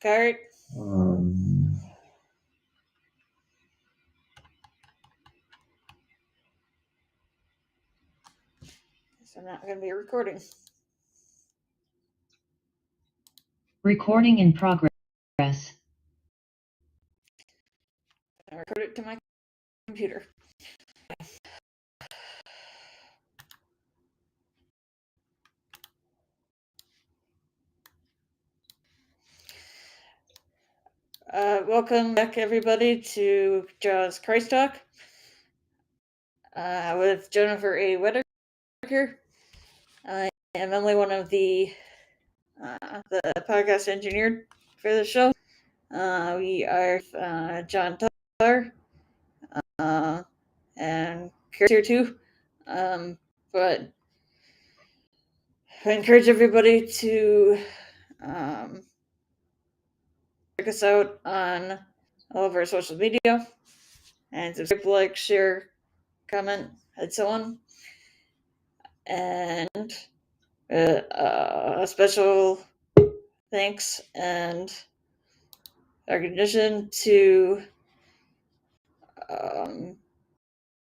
Kurt? Guess I'm not going to be recording. Recording in progress. I record it to my computer. Welcome back, everybody, to Jaws Christ Talk with Jennifer A. Whitaker. I am only one of the podcast engineer for the show. We are John Tar and Chris here too. But I encourage everybody to check us out on all of our social media and subscribe, like, share, comment, and so on. And a special thanks and recognition to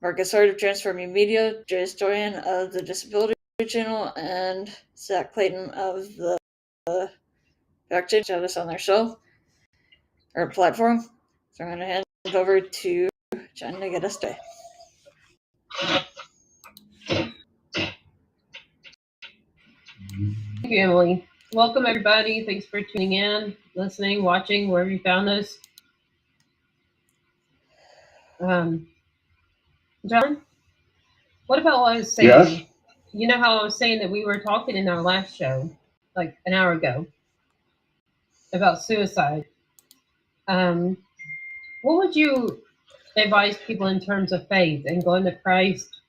Marcus Hart of Transforming Media, Jay Stoyan of the Disability Channel, and Zach Clayton of the Backchange had us on their show or platform. So I'm going to hand it over to John to get us started. Thank you, Emily. Welcome, everybody. Thanks for tuning in, listening, watching, wherever you found us. John, what about what I was saying? Yes. You know how I was saying that we were talking in our last show, like an hour ago, about suicide. What would you advise people in terms of faith and going to Christ,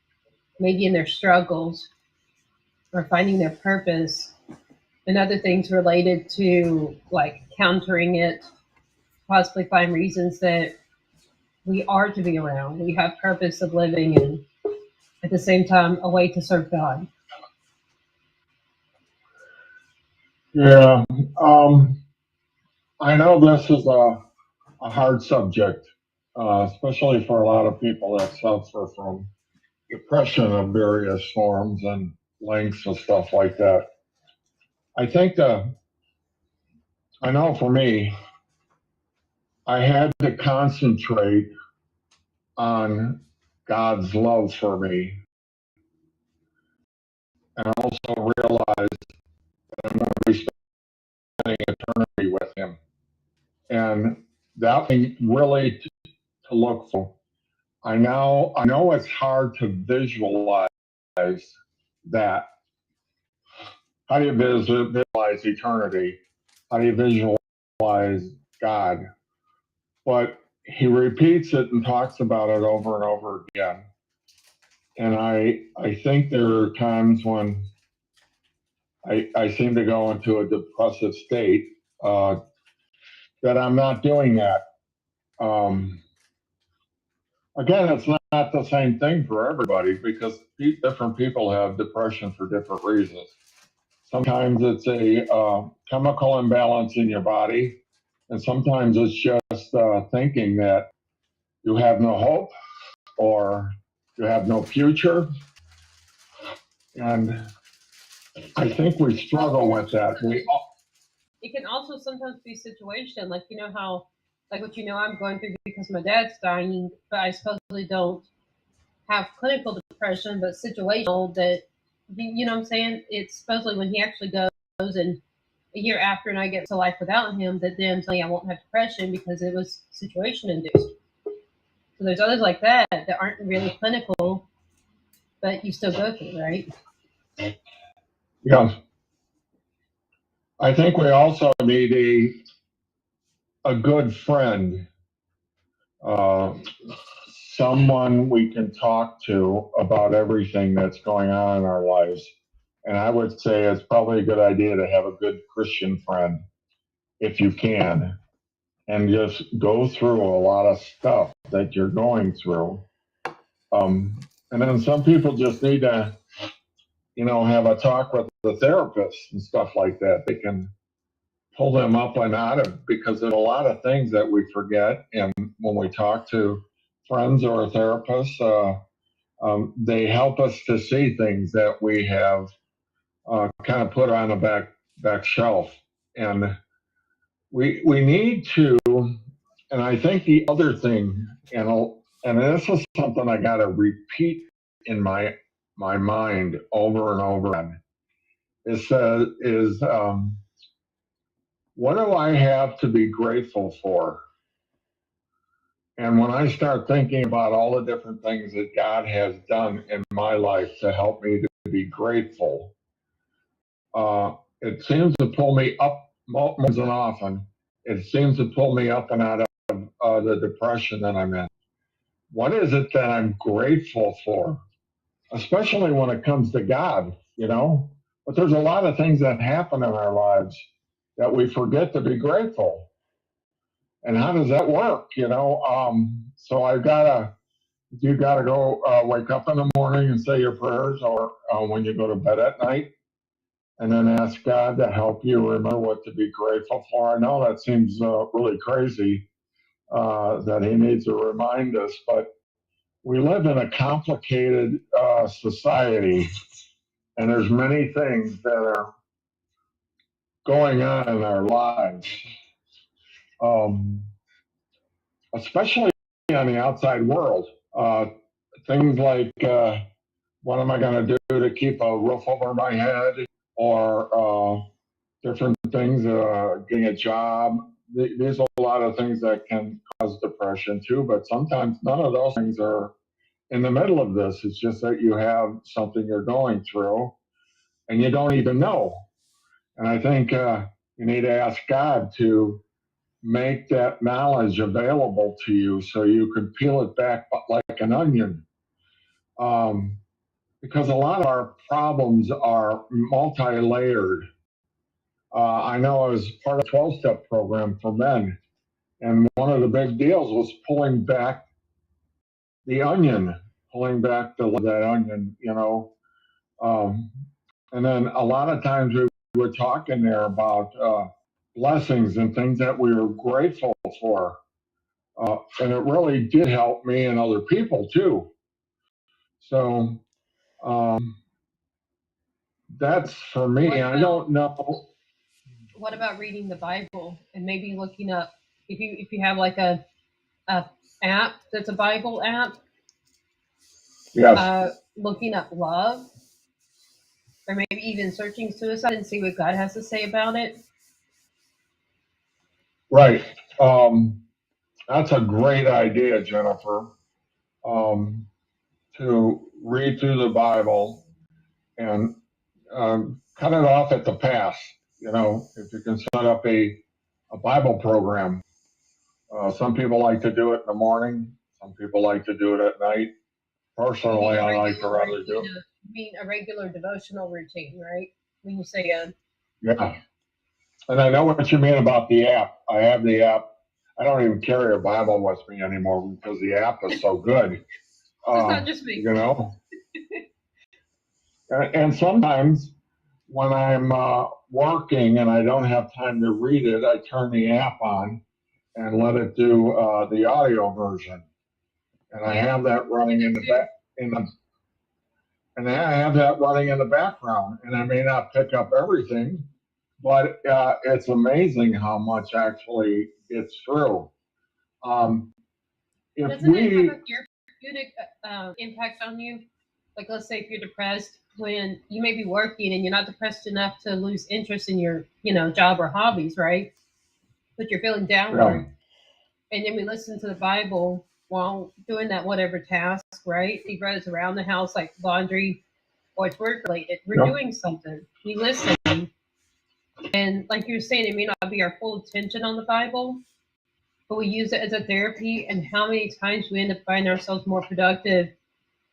maybe in their struggles or finding their purpose, and other things related to like countering it, possibly find reasons that we are to be around, we have purpose of living, and at the same time a way to serve God? Yeah, I know this is a hard subject, especially for a lot of people that suffer from depression of various forms and lengths and stuff like that. I think I know for me, I had to concentrate on God's love for me and also realize that I'm going to be spending eternity with Him. And that thing really to look for. I know it's hard to visualize that. How do you visualize eternity? How do you visualize God? But he repeats it and talks about it over and over again. And I think there are times when I seem to go into a depressive state that I'm not doing that. Again, it's not the same thing for everybody because different people have depression for different reasons. Sometimes it's a chemical imbalance in your body, and sometimes it's just thinking that you have no hope or you have no future. And I think we struggle with that. It can also sometimes be situation, like you know how, like what you know I'm going through because my dad's dying, but I supposedly don't have clinical depression, but situational that, you know what I'm saying? It's supposedly when he actually goes and a year after and I get to life without him, that then suddenly I won't have depression because it was situation induced. So there's others like that that aren't really clinical, but you still go through, right? Yeah. I think we also need a good friend, someone we can talk to about everything that's going on in our lives. And I would say it's probably a good idea to have a good Christian friend if you can, and just go through a lot of stuff that you're going through. And then some people just need to, have a talk with the therapist and stuff like that. They can pull them up and out of, because there's a lot of things that we forget. And when we talk to friends or therapists, they help us to see things that we have kind of put on a back shelf. And we need to, and I think the other thing, and this is something I got to repeat in my mind over and over again, is what do I have to be grateful for? And when I start thinking about all the different things that God has done in my life to help me to be grateful, it seems to pull me up more than often. It seems to pull me up and out of the depression that I'm in. What is it that I'm grateful for? Especially when it comes to God, you know? But there's a lot of things that happen in our lives that we forget to be grateful. And how does that work, you know? So you gotta go wake up in the morning and say your prayers, or when you go to bed at night, and then ask God to help you remember what to be grateful for. I know that seems really crazy that He needs to remind us, but we live in a complicated society, and there's many things that are going on in our lives, especially on the outside world. Things like, what am I going to do to keep a roof over my head, or different things, getting a job. There's a lot of things that can cause depression too, but sometimes none of those things are in the middle of this. It's just that you have something you're going through and you don't even know. And I think you need to ask God to make that knowledge available to you so you can peel it back like an onion. Because a lot of our problems are multi-layered. I know I was part of a 12-step program for men, and one of the big deals was pulling back the onion, pulling back that onion, you know. And then a lot of times we were talking there about blessings and things that we were grateful for. And it really did help me and other people too. So that's for me. I don't know. What about reading the Bible and maybe looking up, if you have like a app that's a Bible app, Yes. looking up love, or maybe even searching suicide and see what God has to say about it. Right. That's a great idea, Jennifer. To read through the Bible and cut it off at the pass. You know, if you can set up a Bible program. Some people like to do it in the morning. Some people like to do it at night. Personally, I like to rather do it. You mean a regular devotional routine, right? When you say Yeah. And I know what you mean about the app. I have the app. I don't even carry a Bible with me anymore because the app is so good. It's not just me. You know? And sometimes when I'm working and I don't have time to read it, I turn the app on and let it do the audio version. And I have that running in the back, and I have that running in the background. And I may not pick up everything, but it's amazing how much actually gets through. If Doesn't it we have a therapeutic impact on you? Like, let's say if you're depressed, when you may be working and you're not depressed enough to lose interest in your, job or hobbies, right? But you're feeling downward, and then we listen to the Bible while doing that whatever task, right? Either it's around the house like laundry, or it's work related. We're doing something. We listen, and like you were saying, it may not be our full attention on the Bible, but we use it as a therapy. And how many times we end up finding ourselves more productive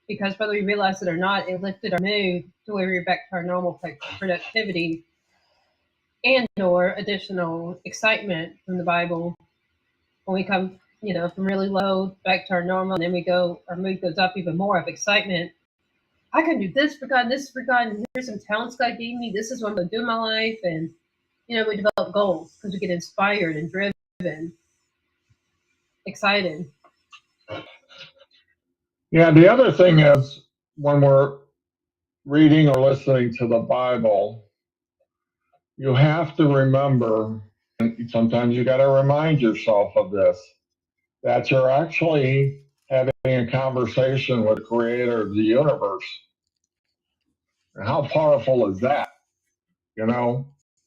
because whether we realize it or not, it lifted our mood to where we're back to our normal productivity and or additional excitement from the Bible. When we come, from really low back to our normal, and then our mood goes up even more of excitement. I can do this for God, and this for God, and here's some talents God gave me. This is what I'm going to do in my life. And, we develop goals because we get inspired and driven, excited. Yeah, the other thing is when we're reading or listening to the Bible, you have to remember, and sometimes you got to remind yourself of this, that you're actually having a conversation with the creator of the universe. And how powerful is that?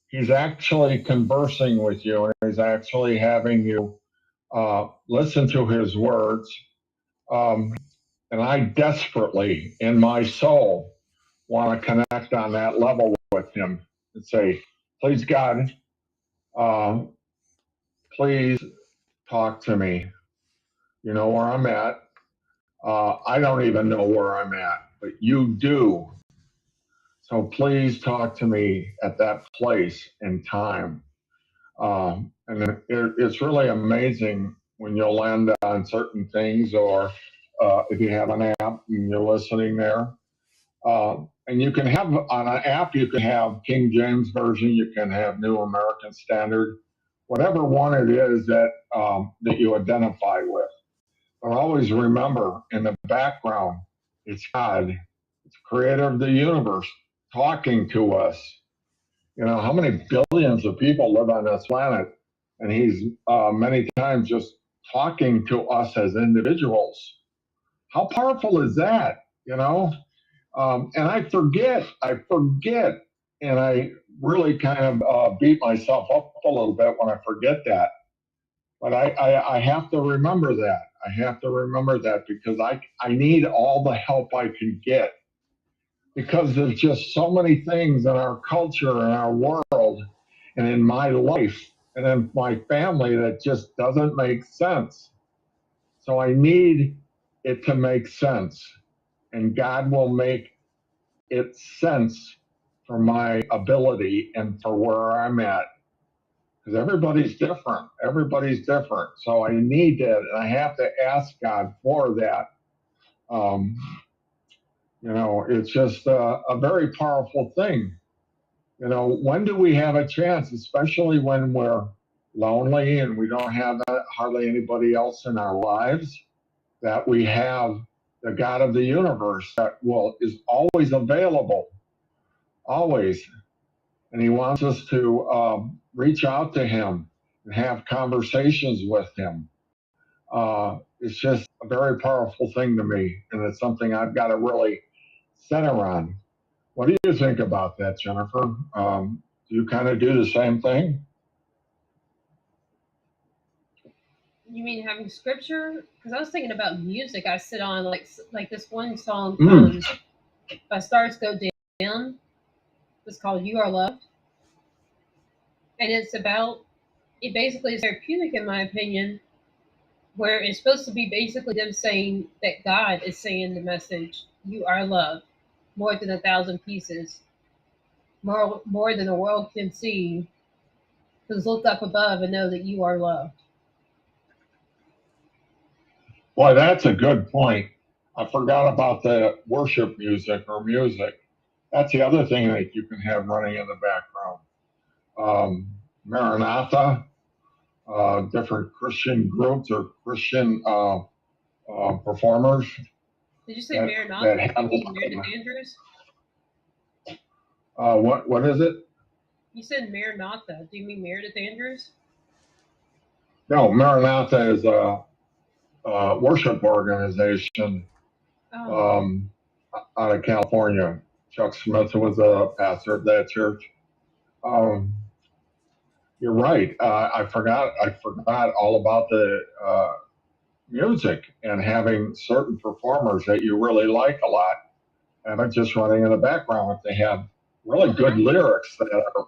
He's actually conversing with you, and he's actually having you listen to his words. And I desperately, in my soul, want to connect on that level with him and say, please, God, please talk to me. You know where I'm at. I don't even know where I'm at, but you do. So please talk to me at that place and time. And it's really amazing when you'll land on certain things, or if you have an app and you're listening there. And you can have on an app, you can have King James Version, you can have New American Standard, whatever one it is that you identify with. But always remember, in the background, it's God, it's the creator of the universe talking to us. How many billions of people live on this planet? And he's many times just talking to us as individuals. How powerful is that? And I forget, and I really kind of beat myself up a little bit when I forget that. But I have to remember that. I have to remember that because I need all the help I can get, because there's just so many things in our culture and our world and in my life and in my family that just doesn't make sense. So I need it to make sense, and God will make it sense for my ability and for where I'm at. Because everybody's different. Everybody's different. So I need that, and I have to ask God for that. It's just a very powerful thing. When do we have a chance, especially when we're lonely and we don't have hardly anybody else in our lives, that we have the God of the universe that is always available, always. And he wants us to reach out to him and have conversations with him. It's just a very powerful thing to me, and it's something I've got to really center on. What do you think about that, Jennifer? Do you kind of do the same thing? You mean having scripture? Because I was thinking about music. I sit on like this one song by Stars Go Down. It's called "You Are Loved," and it basically is therapeutic in my opinion, where it's supposed to be basically them saying that God is saying the message, "You are loved, more than 1,000 pieces, more than the world can see. Because look up above and know that you are loved." Boy, that's a good point. I forgot about the worship music or music. That's the other thing that you can have running in the background. Maranatha, different Christian groups or Christian performers. Did you say Maranatha? You mean Meredith Andrews? What is it? You said Maranatha. Do you mean Meredith Andrews? No, Maranatha is a worship organization out of California. Chuck Smith was a pastor of that church. You're right. I forgot all about the music and having certain performers that you really like a lot, and it's just running in the background if they have really good lyrics that are.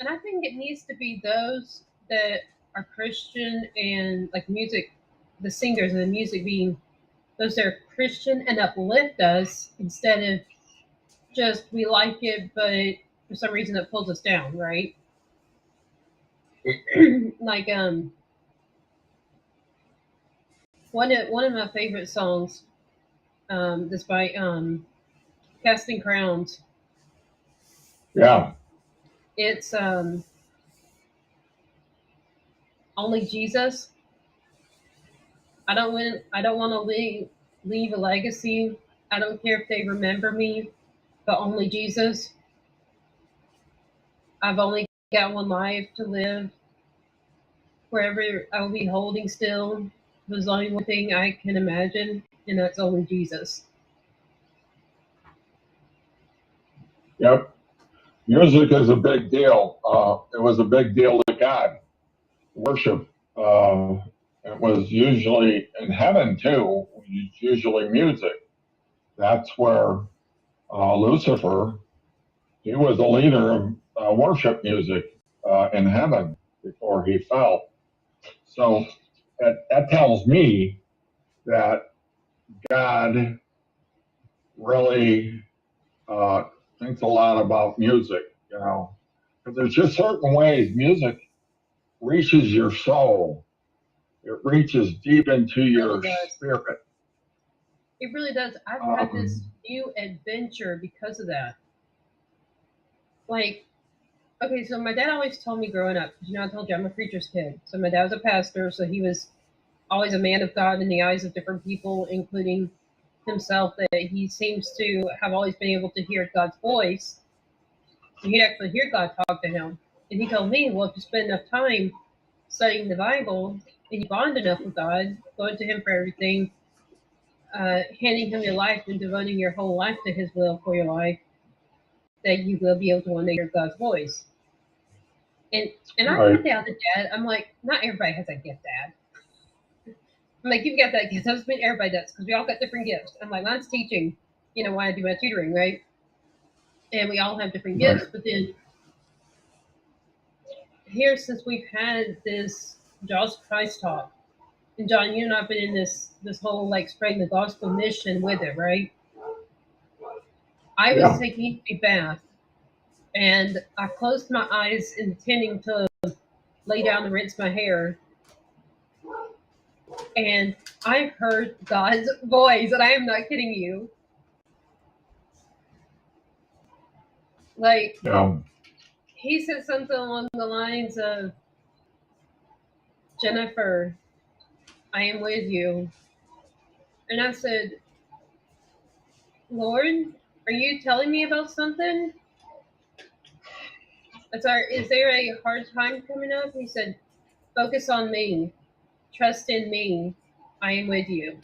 And I think it needs to be those that are Christian and like music, the singers and the music being those that are Christian and uplift us instead of just we like it, but for some reason it pulls us down, right? Like one of my favorite songs, is by Casting Crowns. Yeah. It's only Jesus. I don't want to leave a legacy. I don't care if they remember me, but only Jesus. I've only got one life to live. Wherever I will be holding still, there's only one thing I can imagine, and that's only Jesus. Yep. Music is a big deal. It was a big deal to God. Worship. It was usually in heaven too. It's usually music. That's where Lucifer. He was a leader of worship music in heaven before he fell. So that tells me that God really thinks a lot about music, you know, because there's just certain ways music reaches your soul. It reaches deep into your spirit. It really does. I've had this new adventure because of that. Like, okay, so my dad always told me growing up, because I told you I'm a preacher's kid. So my dad was a pastor, so he was always a man of God in the eyes of different people, including himself, that he seems to have always been able to hear God's voice. So he'd actually hear God talk to him. And he told me, well, if you spend enough time studying the Bible and you bond enough with God, going to him for everything, handing him your life and devoting your whole life to his will for your life, that you will be able to one day hear God's voice. And I Right. put down the dad. I'm like, not everybody has that gift, Dad. I'm like, you've got that gift. Doesn't mean everybody does, because we all got different gifts. I'm like, mine's teaching, why I do my tutoring, right? And we all have different Right. gifts. But then here, since we've had this Josh Christ talk, and John, you and I've been in this whole like spreading the gospel mission with it, right? I was taking a bath, and I closed my eyes intending to lay down and rinse my hair, and I heard God's voice, and I am not kidding you. Like, he said something along the lines of, Jennifer, I am with you. And I said, Lord, are you telling me about something? I said, is there a hard time coming up? He said, focus on me. Trust in me. I am with you.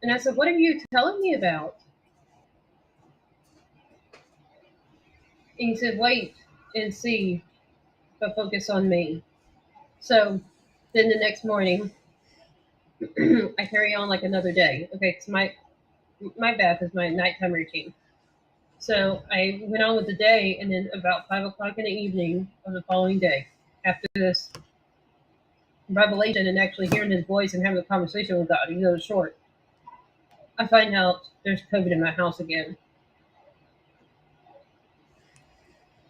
And I said, what are you telling me about? And he said, wait and see, but focus on me. So then the next morning, I carry on like another day. Okay, so my bath is my nighttime routine. So I went on with the day, and then about 5 o'clock in the evening of the following day, after this revelation and actually hearing his voice and having a conversation with God, even though it's short, I find out there's COVID in my house again.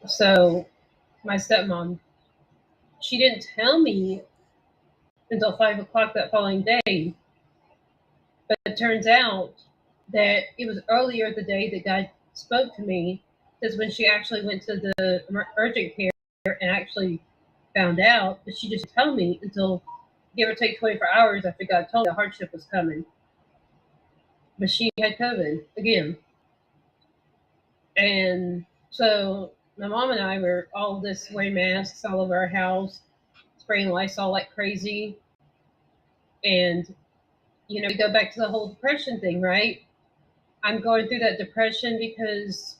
So my stepmom, she didn't tell me until 5 o'clock that following day, but it turns out that it was earlier the day that God spoke to me. Because when she actually went to the urgent care and actually found out, but she just didn't tell me until give or take 24 hours after God told me the hardship was coming. But she had COVID again. And so my mom and I were all this wearing masks all over our house, spraying Lysol like crazy. And, we go back to the whole depression thing, right? I'm going through that depression because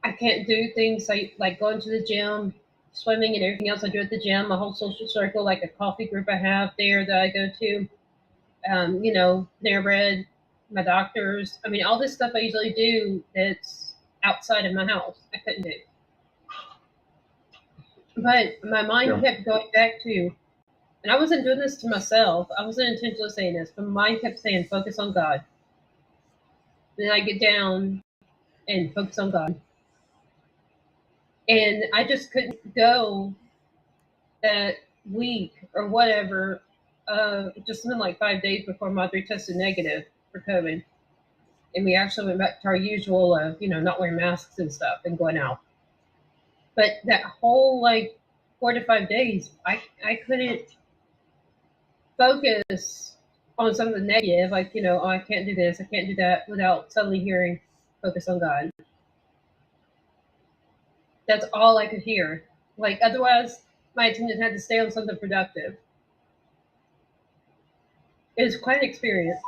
I can't do things like going to the gym, swimming, and everything else I do at the gym, my whole social circle, like a coffee group I have there that I go to, Panera Bread, my doctors. I mean, all this stuff I usually do that's outside of my house, I couldn't do. But my mind kept going back to, and I wasn't doing this to myself. I wasn't intentionally saying this, but my mind kept saying, focus on God. Then I get down and focus on God. And I just couldn't go that week or whatever, just something like 5 days before Madre tested negative for COVID. and we actually went back to our usual of, not wearing masks and stuff and going out. But that whole 4 to 5 days, I couldn't focus on something negative, oh, I can't do this, I can't do that, without suddenly hearing, focus on God. That's all I could hear. Otherwise, my attention had to stay on something productive. It was quite an experience.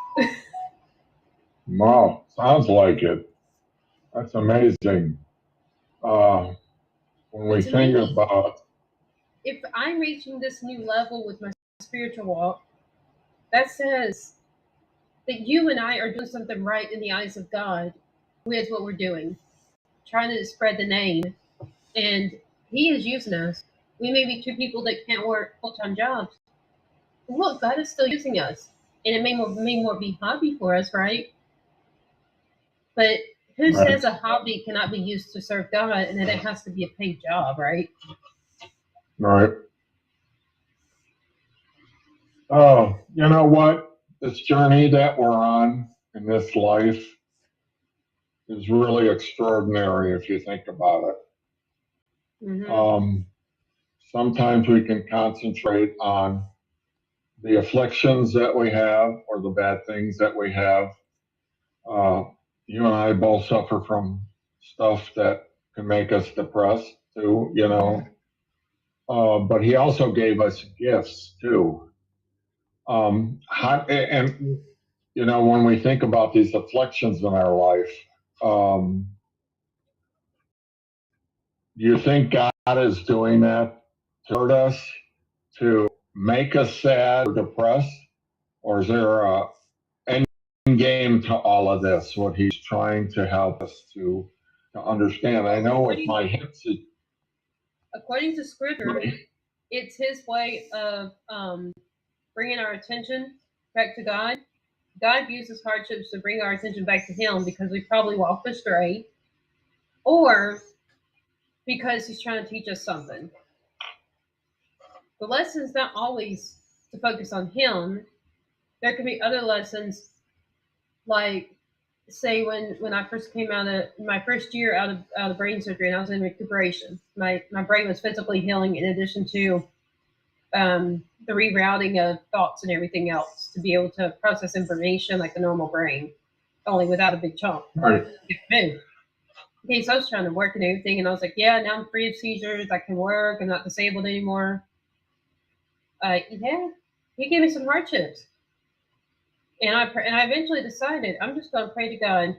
Wow, sounds like it. That's amazing. When we think about, if I'm reaching this new level with my spiritual walk, that says that you and I are doing something right in the eyes of God with what we're doing, trying to spread the name. And He is using us. We may be two people that can't work full-time jobs. But look, God is still using us. And it may more be hobby for us, right? But who right, says a hobby cannot be used to serve God and that it has to be a paid job, right? right. Oh, you know what? This journey that we're on in this life is really extraordinary if you think about it. Mm-hmm. Sometimes we can concentrate on the afflictions that we have or the bad things that we have. You and I both suffer from stuff that can make us depressed too, you know. But he also gave us gifts too. And you know, when we think about these afflictions in our life, um, do you think God is doing that to hurt us, to make us sad or depressed, or is there a end game to all of this? What He's trying to help us to understand. I know with my hips, According to Scripture, it's His way of bringing our attention back to God. God uses hardships to bring our attention back to Him because we probably walked astray, or because He's trying to teach us something. The lesson is not always to focus on Him. There could be other lessons, like say when I first came out of my first year out of brain surgery and I was in recuperation. My brain was physically healing in addition to the rerouting of thoughts and everything else to be able to process information like the normal brain, only without a big chunk. right, Okay, so I was trying to work and everything, and I was like, yeah, now I'm free of seizures. I can work. I'm not disabled anymore. Yeah, He gave me some hardships. And I eventually decided I'm just going to pray to God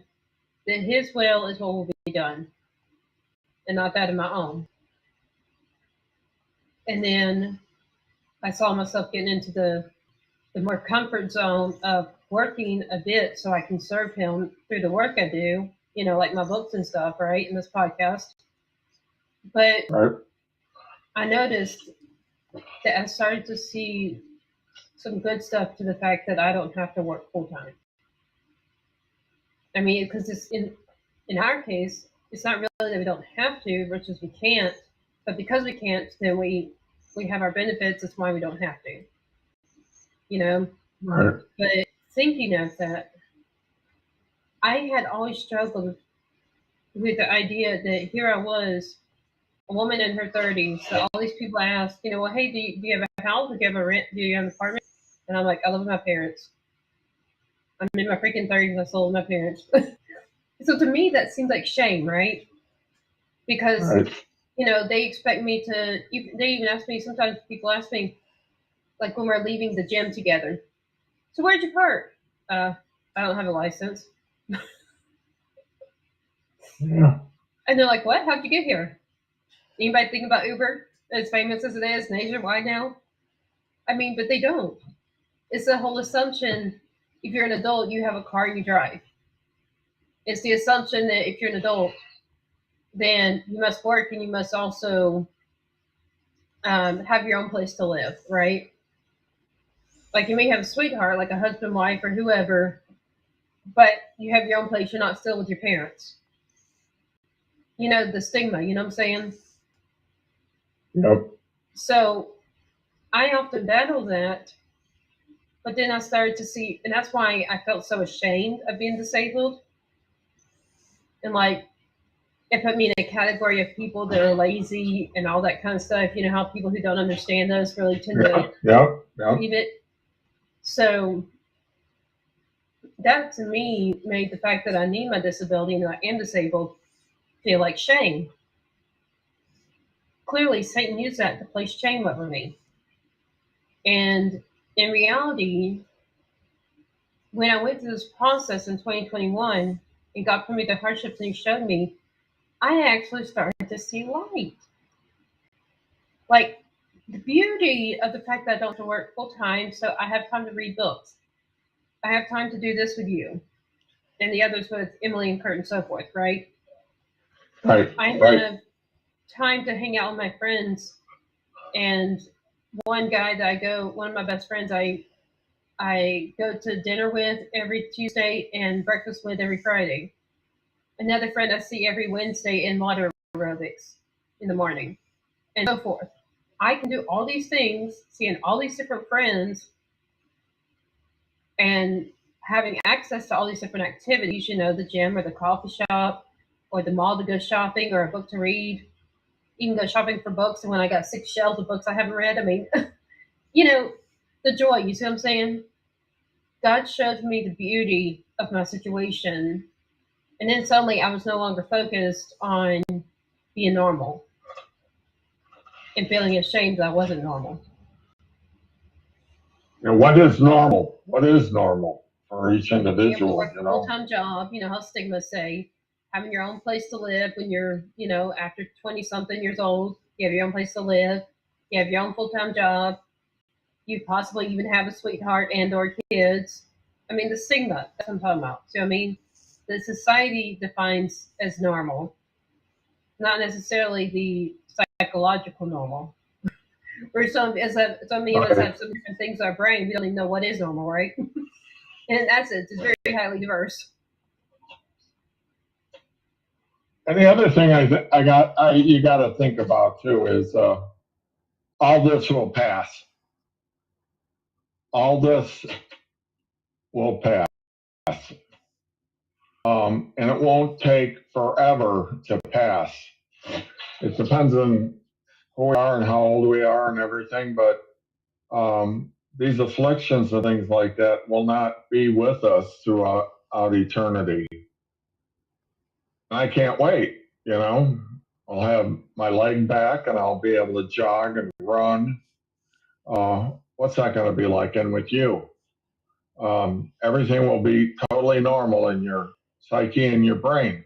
that His will is what will be done, and not that of my own. And then I saw myself getting into the more comfort zone of working a bit so I can serve Him through the work I do, like my books and stuff, right, and this podcast. But right, I noticed that I started to see some good stuff to the fact that I don't have to work full time. I mean, because it's in our case, it's not really that we don't have to versus we can't, but because we can't, then we have our benefits. That's why we don't have to, right, But thinking of that, I had always struggled with the idea that here I was, a woman in her 30s. So all these people ask, well, hey, do you have a house? Do you have a rent? Do you have an apartment? And I'm like, I live with my parents. I'm in my freaking 30s. I still live with my parents. So to me, that seems like shame, right? Because, right. they expect me to, they even ask me, sometimes people ask me, like when we're leaving the gym together, so where'd you park? I don't have a license. Yeah, And they're like, what? How'd you get here? Anybody think about Uber? As famous as it is nationwide now? I mean, but they don't. It's the whole assumption if you're an adult, you have a car, you drive. It's the assumption that if you're an adult, then you must work and you must also have your own place to live, right? Like you may have a sweetheart, like a husband, wife, or whoever, but you have your own place. You're not still with your parents. The stigma, you know what I'm saying? yep, So I often battle that, but then I started to see, and that's why I felt so ashamed of being disabled, And like, it put me in a category of people that are lazy and all that kind of stuff. You know how people who don't understand those really tend to believe it. So that to me made the fact that I need my disability and I am disabled feel like shame. Clearly, Satan used that to place shame over me. And in reality, when I went through this process in 2021 and got through the hardships and he showed me, I actually started to see light. Like the beauty of the fact that I don't have to work full time, so I have time to read books. I have time to do this with you and the others with Emily and Kurt and so forth, right? Right. I have time to hang out with my friends. And one guy that one of my best friends, I go to dinner with every Tuesday and breakfast with every Friday. Another friend I see every Wednesday in water aerobics in the morning, and so forth. I can do all these things, seeing all these different friends, and having access to all these different activities, the gym or the coffee shop or the mall to go shopping or a book to read, even go shopping for books. And when I got 6 shelves of books I haven't read, I mean, the joy, you see what I'm saying? God showed me the beauty of my situation. And then suddenly I was no longer focused on being normal and feeling ashamed that I wasn't normal. And what is normal? What is normal for each individual? Work a full-time job, how stigmas say, having your own place to live when you're, after 20-something years old, you have your own place to live, you have your own full-time job, you possibly even have a sweetheart and or kids. I mean, the stigma, that's what I'm talking about. So, I mean, the society defines as normal, not necessarily the psychological normal. Or some of us have some different things in our brain. We don't even know what is normal, right? And in that sense, it's very highly diverse. And the other thing you got to think about too is all this will pass. All this will pass. And it won't take forever to pass. It depends on who we are and how old we are and everything, but these afflictions and things like that will not be with us throughout eternity. And I can't wait, I'll have my leg back and I'll be able to jog and run. What's that going to be like? And with you, everything will be totally normal in your psyche and your brain.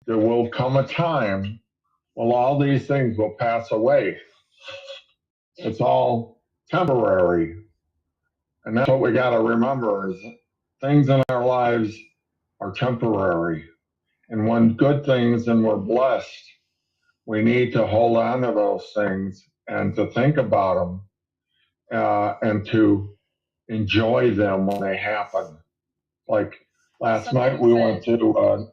There will come a time when all these things will pass away. It's all temporary. And that's what we got to remember is things in our lives are temporary. And when good things and we're blessed, we need to hold on to those things and to think about them and to enjoy them when they happen. Like last night we went to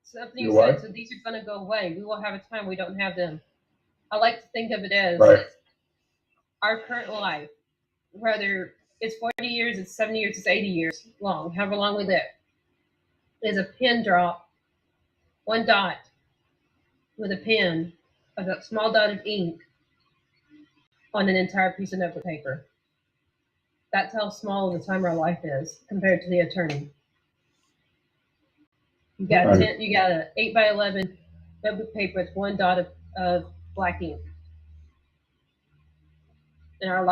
something you said, so these are going to go away. We will have a time we don't have them. I like to think of it as our current life, whether it's 40 years, it's 70 years, it's 80 years long, however long we live, is a pin drop, one dot with a pen of that small dot of ink on an entire piece of notebook paper. That's how small the time our life is compared to the eternity. You got you got an 8x11 notebook paper with one dot of black ink. And our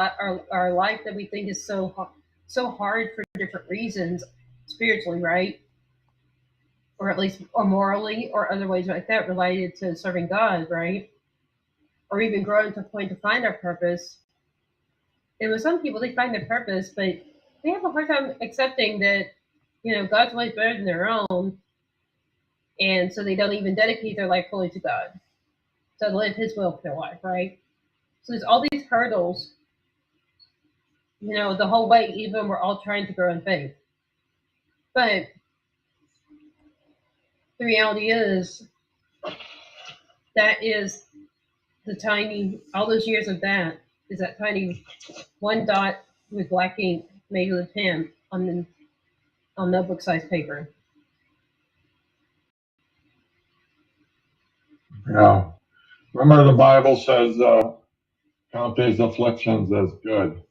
life that we think is so hard for different reasons, spiritually, right? Or at least, or morally, or other ways like that related to serving God, right? Or even growing to a point to find our purpose. And with some people, they find their purpose, but they have a hard time accepting that, God's way is better than their own. And so they don't even dedicate their life fully to God, to live His will for their life, right? So there's all these hurdles, the whole way, even we're all trying to grow in faith. But the reality is, that is all those years of that is that tiny one dot with black ink made with a pen on notebook size paper. Yeah. Remember the Bible says, count these afflictions as good.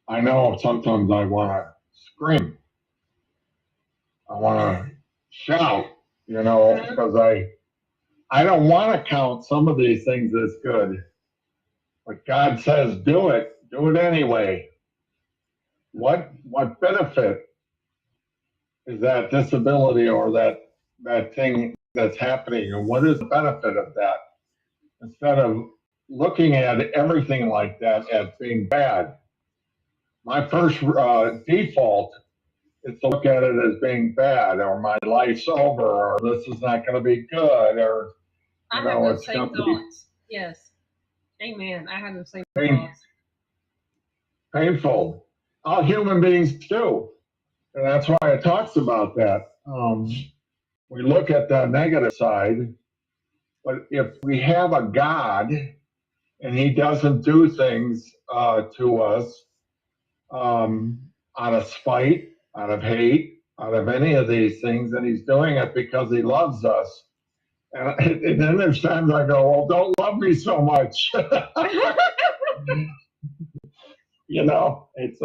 I know sometimes I want to scream. I want to shout, because I don't want to count some of these things as good. But God says, do it anyway. What benefit is that disability or that thing that's happening, and what is the benefit of that? Instead of looking at everything like that as being bad, my first default is to look at it as being bad, or my life's over, or this is not going to be good, or I have those it's same going to be thoughts. Yes. Amen. I have those same pain, thoughts. painful. All human beings do, and that's why it talks about that. We look at the negative side, but if we have a God and He doesn't do things to us out of spite, out of hate, out of any of these things, and He's doing it because He loves us. And then there's times I go, well, don't love me so much. It's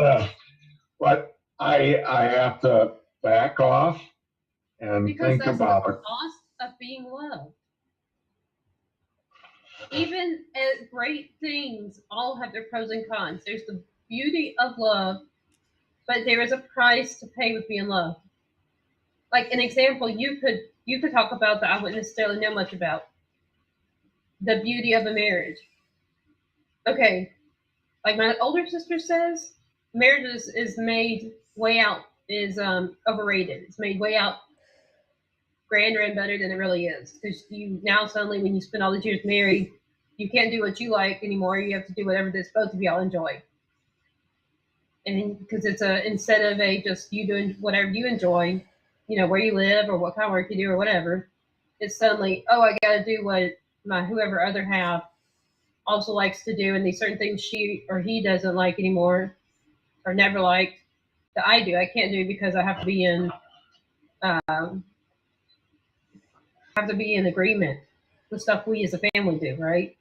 but I have to back off and Because think that's the about it. cost of being loved. Even great things all have their pros and cons. There's the beauty of love, but there is a price to pay with being loved. Like an example, you could talk about that I wouldn't necessarily know much about. The beauty of a marriage. Okay, like my older sister says, marriage is made way out is overrated. It's made way out grander and better than it really is. Because you now suddenly, when you spend all these years married, you can't do what you like anymore. You have to do whatever this both of y'all enjoy. And because it's instead of just you doing whatever you enjoy, where you live or what kind of work you do or whatever, it's suddenly, oh, I got to do what my whoever other half also likes to do, and these certain things she or he doesn't like anymore or never liked that I do. I can't do because I have to be in agreement with stuff we as a family do, right?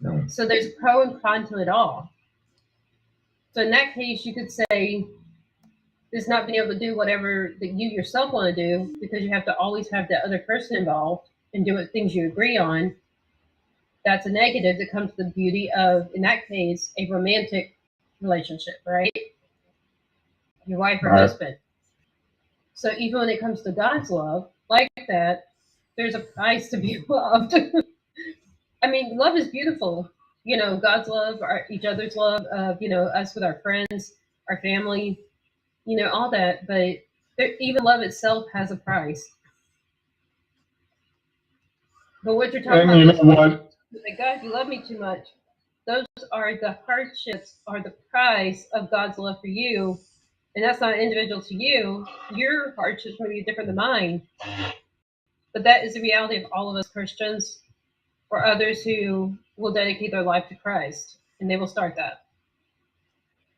Yeah. So there's pro and con to it all. So in that case, you could say is not being able to do whatever that you yourself want to do because you have to always have that other person involved and do what things you agree on. That's a negative that comes to the beauty of, in that case, a romantic relationship, right? Your wife or husband. So even when it comes to God's love, like that, there's a price to be loved. I mean, love is beautiful. God's love, each other's love, us with our friends, our family, all that. But even love itself has a price. But what you're talking And you know about, what? like, God, you love me too much. Those are the hardships, are the price of God's love for you. And that's not individual to you. Your hardships may be different than mine. But that is the reality of all of us Christians or others who will dedicate their life to Christ. And they will start that.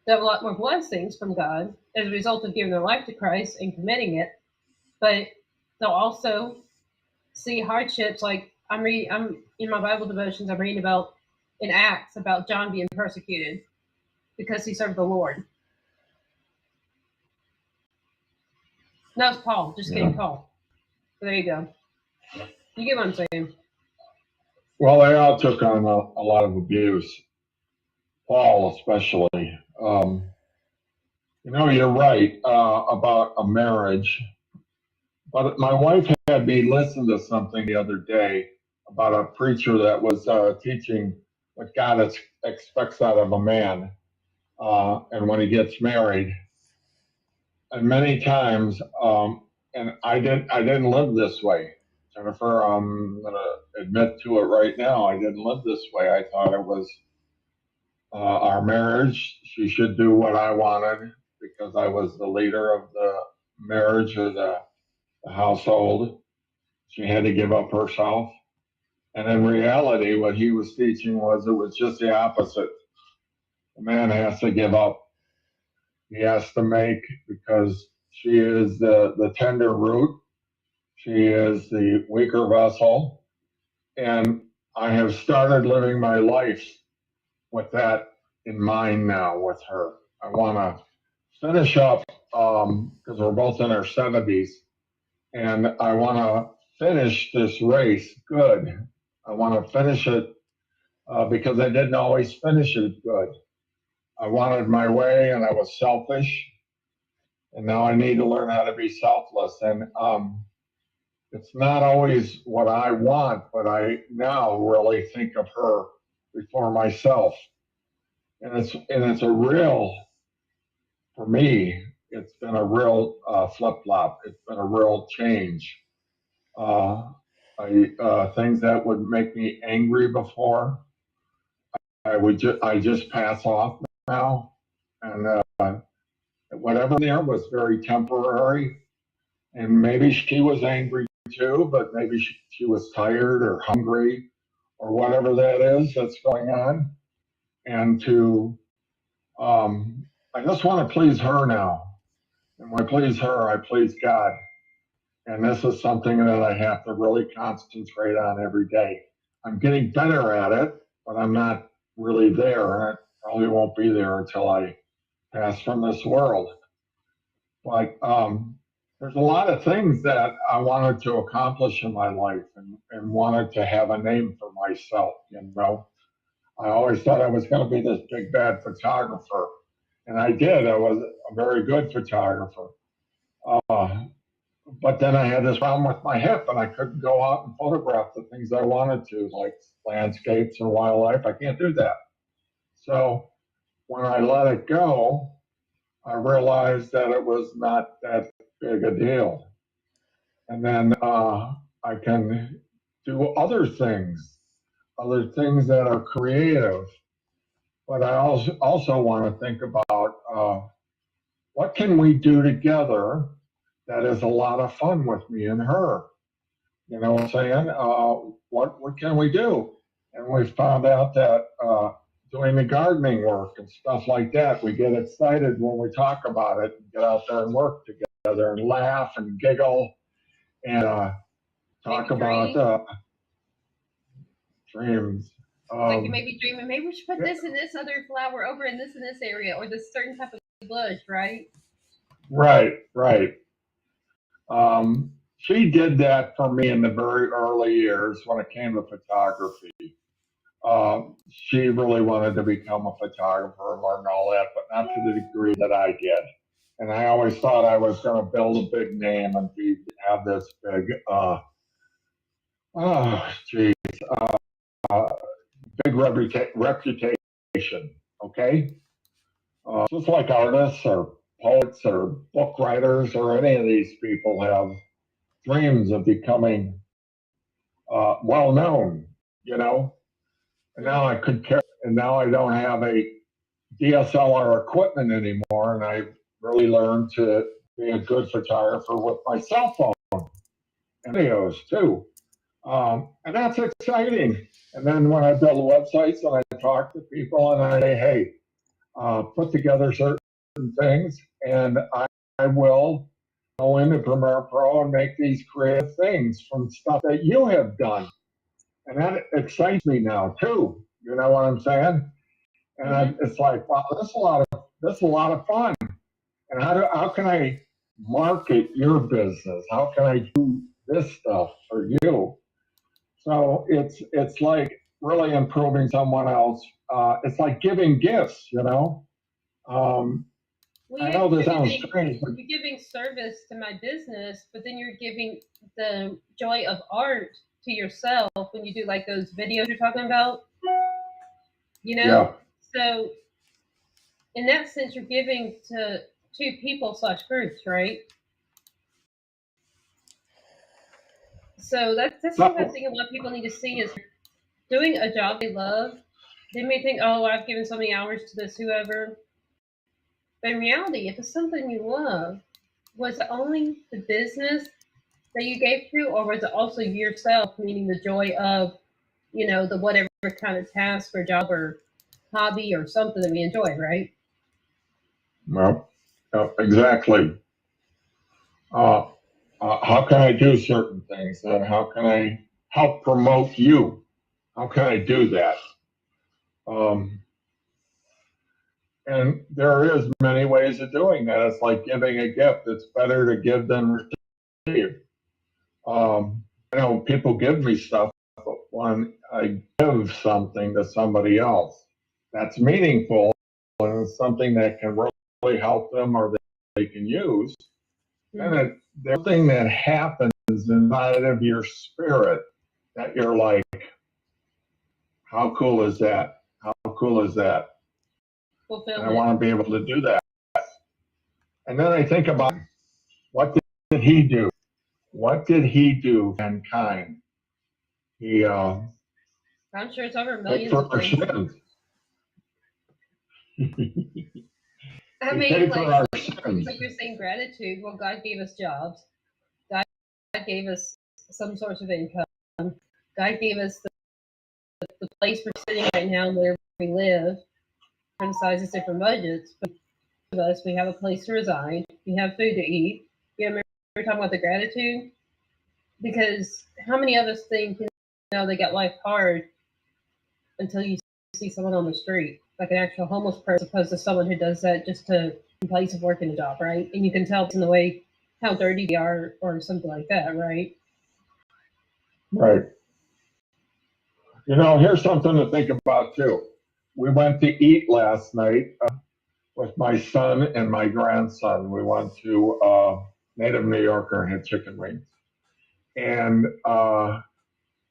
They have a lot more blessings from God as a result of giving their life to Christ and committing it. But they'll also see hardships like I'm in my Bible devotions, I'm reading about in Acts about John being persecuted because he served the Lord. No, it's Paul. Just kidding, Paul. So there you go. You get what I'm saying? Well, they all took on a lot of abuse. Paul, especially. You're right about a marriage. But my wife had me listen to something the other day about a preacher that was teaching what God expects out of a man, and when he gets married. And many times, and I didn't live this way, Jennifer. I'm gonna admit to it right now. I didn't live this way. I thought it was our marriage. She should do what I wanted because I was the leader of the marriage or the household. She had to give up herself. And in reality, what he was teaching was it was just the opposite. The man has to give up. He has to make, because she is the tender root. She is the weaker vessel. And I have started living my life with that in mind now with her. I want to finish up because we're both in our 70s, and I want to finish this race good. I want to finish it because I didn't always finish it good. I wanted my way and I was selfish, and now I need to learn how to be selfless. And it's not always what I want, but I now really think of her before myself. And it's a real, for me, it's been a real flip flop. It's been a real change. Things that would make me angry before, I just pass off now, and whatever there was very temporary. And maybe she was angry too, but maybe she was tired or hungry or whatever that is that's going on. And I just want to please her now. And when I please her, I please God. And this is something that I have to really concentrate on every day. I'm getting better at it, but I'm not really there. And I probably won't be there until I pass from this world. But there's a lot of things that I wanted to accomplish in my life and wanted to have a name for myself, you know. I always thought I was going to be this big bad photographer, and I did. I was a very good photographer. But then I had this problem with my hip, and I couldn't go out and photograph the things I wanted to, like landscapes and wildlife. I can't do that. So when I let it go, I realized that it was not that big a deal. And then I can do other things that are creative. But I also want to think about what can we do together that is a lot of fun with me and her. You know what I'm saying? What can we do? And we found out that doing the gardening work and stuff like that, we get excited when we talk about it and get out there and work together and laugh and giggle and talk about dreams. Like you may be dreaming, maybe we should put this and this other flower over in this area, or this certain type of bush, right? Right. She did that for me in the very early years when it came to photography. She really wanted to become a photographer and learn all that, but not to the degree that I did. And I always thought I was going to build a big name and have this big, big reputation. Okay, just like artists or poets or book writers or any of these people have dreams of becoming well known. You know, and now I could care, and now I don't have a DSLR equipment anymore, and I really learned to be a good photographer with my cell phone and videos too. And that's exciting. And then when I build websites and I talk to people and I say, hey, put together certain things, and I will go into Premiere Pro and make these creative things from stuff that you have done. And that excites me now too. You know what I'm saying? And it's like, wow, this is a lot of fun. And how can I market your business? How can I do this stuff for you? So it's like really improving someone else. It's like giving gifts, you know. I know this sounds strange, but you're giving service to my business, but then you're giving the joy of art to yourself when you do like those videos you're talking about. You know, yeah. So in that sense, you're giving to two people / groups, right? So that's something I think a lot of people need to see is doing a job they love. They may think, oh, I've given so many hours to this, whoever. But in reality, if it's something you love, was it only the business that you gave to, or was it also yourself, meaning the joy of, the whatever kind of task or job or hobby or something that we enjoy, right? Well, exactly. how can I do certain things, and how can I help promote you? How can I do that? And there is many ways of doing that. It's like giving a gift. It's better to give than receive. I know people give me stuff, but when I give something to somebody else, that's meaningful and it's something that can really help them or they can use. Then there's something that happens inside of your spirit that you're like, how cool is that? How cool is that? And I want to be able to do that. And then I think about, what did he do? What did he do for mankind? He I'm sure it's over paid millions for of our things. sins. I He mean, paid for our sins. like you're saying gratitude. Well, God gave us jobs. God gave us some source of income. God gave us the place we're sitting right now where we live. Different sizes, different budgets. But of us, we have a place to reside. We have food to eat. You know, we're talking about the gratitude. Because how many of us think, you know, they got life hard until you see someone on the street, like an actual homeless person, as opposed to someone who does that just to in place of working a job, right? And you can tell in the way how dirty they are or something like that, right? Right. You know, here's something to think about too. We went to eat last night with my son and my grandson. We went to Native New Yorker and had chicken wings. And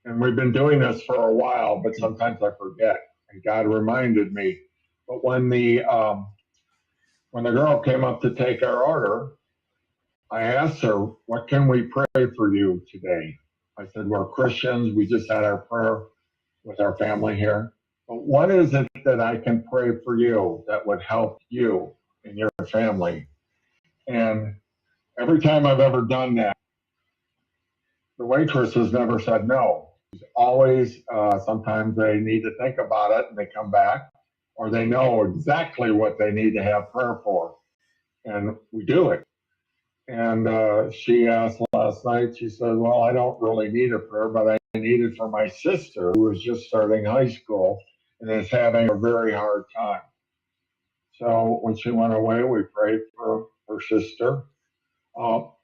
we've been doing this for a while, but sometimes I forget. And God reminded me. But when the girl came up to take our order, I asked her, "What can we pray for you today?" I said, "We're Christians. We just had our prayer with our family here. But what is it that I can pray for you that would help you and your family?" And every time I've ever done that, the waitress has never said no. Always, sometimes they need to think about it and they come back, or they know exactly what they need to have prayer for, and we do it. And she asked last night, she said, "Well, I don't really need a prayer, but I need it for my sister who is just starting high school and is having a very hard time." So when she went away, we prayed for her sister.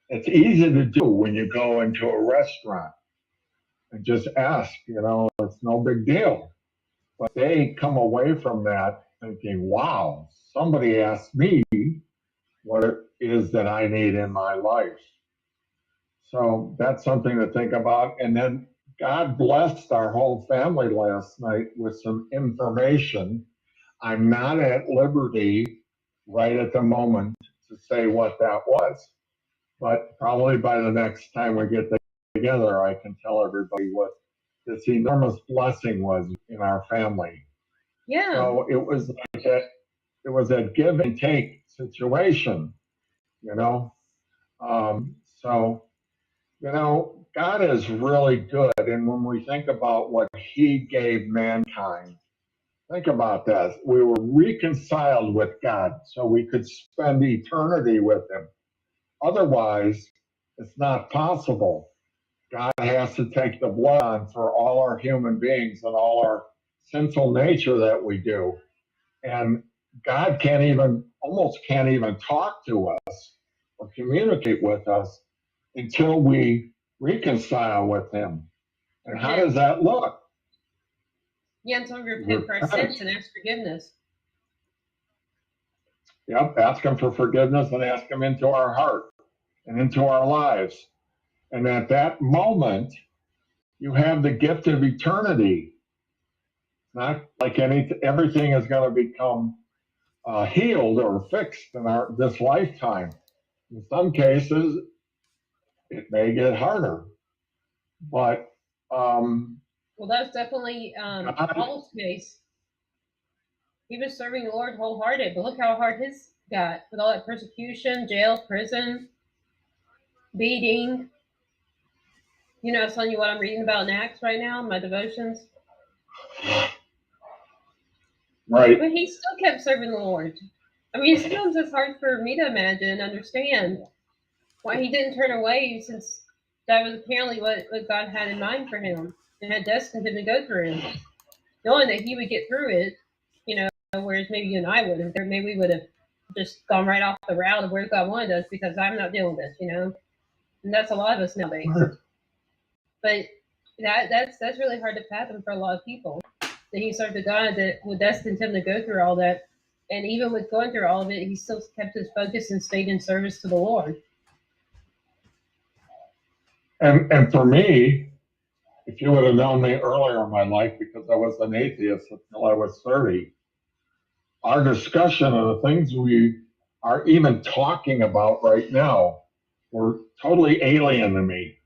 It's easy to do when you go into a restaurant and just ask, it's no big deal. But they come away from that thinking, wow, somebody asked me what it is that I need in my life. So that's something to think about. And then God blessed our whole family last night with some information. I'm not at liberty right at the moment to say what that was, but probably by the next time we get together, I can tell everybody what this enormous blessing was in our family. Yeah. So it was like a give and take situation, you know. So God is really good, and when we think about what He gave mankind, think about that. We were reconciled with God, so we could spend eternity with Him. Otherwise, it's not possible. God has to take the blood on for all our human beings and all our sinful nature that we do. And God almost can't even talk to us or communicate with us until we reconcile with Him. And how does that look? Yeah, until we repent for our sins and ask forgiveness. Yep, ask Him for forgiveness and ask Him into our heart and into our lives. And at that moment, you have the gift of eternity. Not like everything is going to become healed or fixed in this lifetime. In some cases, it may get harder, but well, that's definitely Paul's case. He was serving the Lord wholehearted, but look how hard his got with all that persecution, jail, prison, beating. I was telling you what I'm reading about in Acts right now, my devotions. Right. But he still kept serving the Lord. I mean, sometimes it's hard for me to imagine and understand. why he didn't turn away, since that was apparently what God had in mind for him and had destined him to go through, knowing that he would get through it, you know, whereas maybe you and I would have, or maybe we would have just gone right off the route of where God wanted us because I'm not dealing with this, you know, and that's a lot of us nowadays. But that's really hard to fathom for a lot of people, that he served a God that would destined him to go through all that, and even with going through all of it, he still kept his focus and stayed in service to the Lord. And for me, if you would have known me earlier in my life, because I was an atheist until I was 30, our discussion of the things we are even talking about right now were totally alien to me.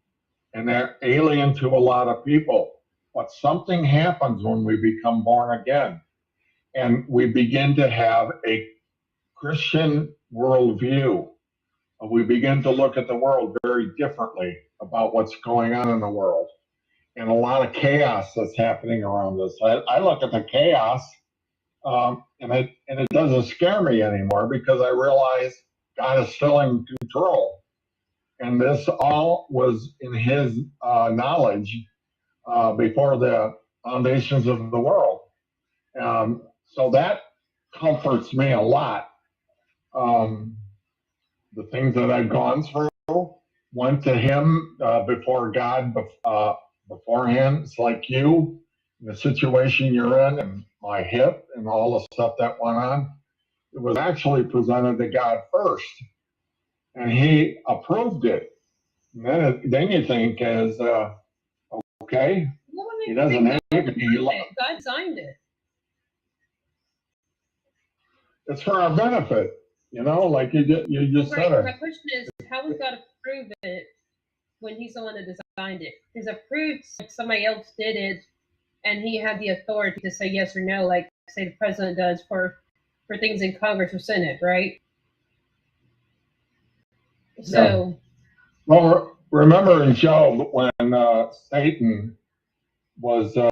And they're alien to a lot of people. But something happens when we become born again and we begin to have a Christian worldview. We begin to look at the world very differently about what's going on in the world, and a lot of chaos that's happening around us. I look at the chaos, and it doesn't scare me anymore because I realize God is still in control, and this all was in His knowledge before the foundations of the world. So that comforts me a lot. The things that I've gone through went to Him before God beforehand. It's like you, the situation you're in, and my hip, and all the stuff that went on. It was actually presented to God first, and He approved it. And then you think, as okay, He doesn't have to be. God signed it. It's for our benefit, like you just right. said it. My question is, how would God approve it when He's the one that designed it? Because approved, like somebody else did it, and He had the authority to say yes or no, like say the president does for things in Congress or Senate, right? So, yeah. Well, remember in Job when Satan was I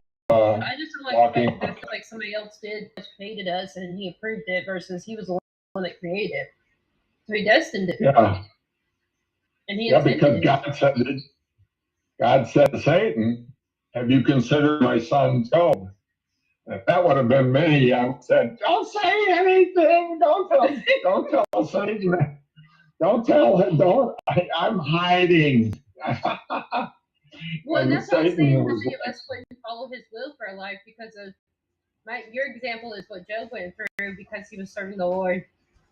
just don't walking. like somebody else did, created us, and He approved it, versus He was the one that created it, so He destined it. Yeah. And He because it. God said to Satan, "Have you considered my son Job?" If that would have been me, I would have said, "Don't say anything. Don't tell Satan. Don't tell him. Don't. I'm hiding." Well, and that's what I'm saying. Satan How was many of us wouldn't follow His will for our life because of your example is what Job went through because he was serving the Lord,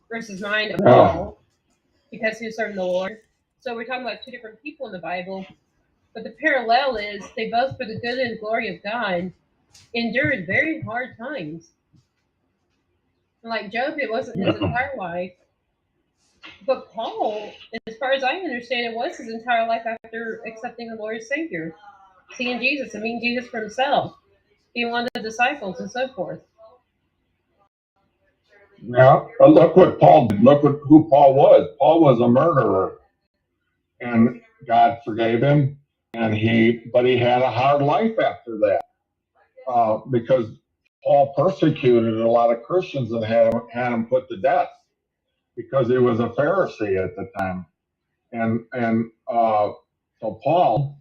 versus mine of Paul because he was serving the Lord. So we're talking about two different people in the Bible, but the parallel is they both, for the good and glory of God, endured very hard times. Like Job, it wasn't his entire life, but Paul, as far as I understand, it was his entire life after accepting the Lord as Savior, seeing Jesus and meeting Jesus for himself, being one of the disciples, and so forth. Yeah, but look what Paul did. Look who Paul was. Paul was a murderer, and God forgave him, but he had a hard life after that because Paul persecuted a lot of Christians and had him put to death because he was a Pharisee at the time, and so Paul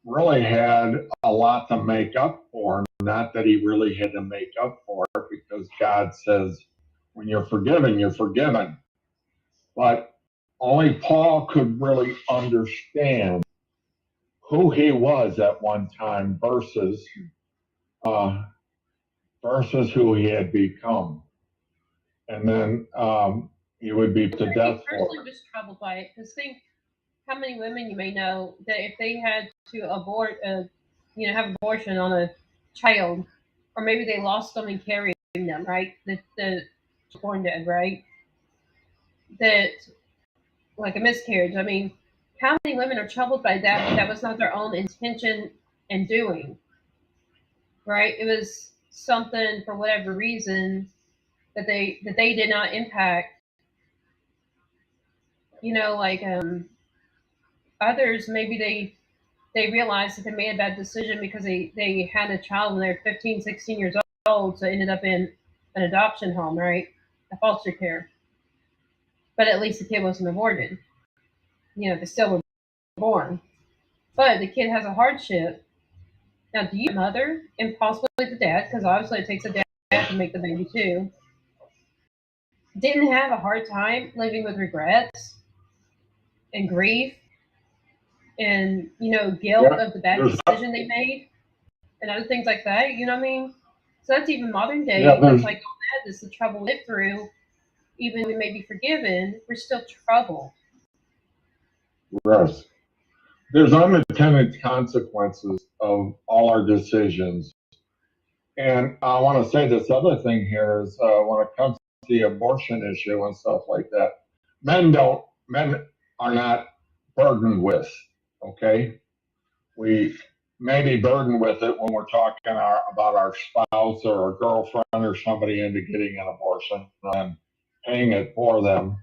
really had a lot to make up for. Not that he really had to make up for it, because God says, when you're forgiven, you're forgiven. But only Paul could really understand who he was at one time versus who he had become, and then he would be put to death for it. I'm just troubled by it because think how many women you may know that if they had to abort have abortion on a child, or maybe they lost them and carrying them, right? The born dead, right? That like a miscarriage. I mean, how many women are troubled by that? But that was not their own intention and doing, right? It was something for whatever reason that they did not impact. Like others, maybe they realized that they made a bad decision because they had a child when they were 15, 16 years old, so it ended up in an adoption home, right? A foster care. But at least the kid wasn't aborted. they still were born. But the kid has a hardship. Now, do you, mother, and possibly the dad, because obviously it takes a dad to make the baby too, didn't have a hard time living with regrets and grief and, guilt Yeah, of the bad there's decision they made and other things like that? You know what I mean? So that's even modern day. yeah, That's like all that is the trouble we live through. Even we may be forgiven, we're still troubled. yes. There's unintended consequences of all our decisions. And I want to say this other thing here is when it comes to the abortion issue and stuff like that, men are not burdened with, okay? We may be burdened with it when we're talking about our spouse or a girlfriend or somebody into getting an abortion and paying it for them.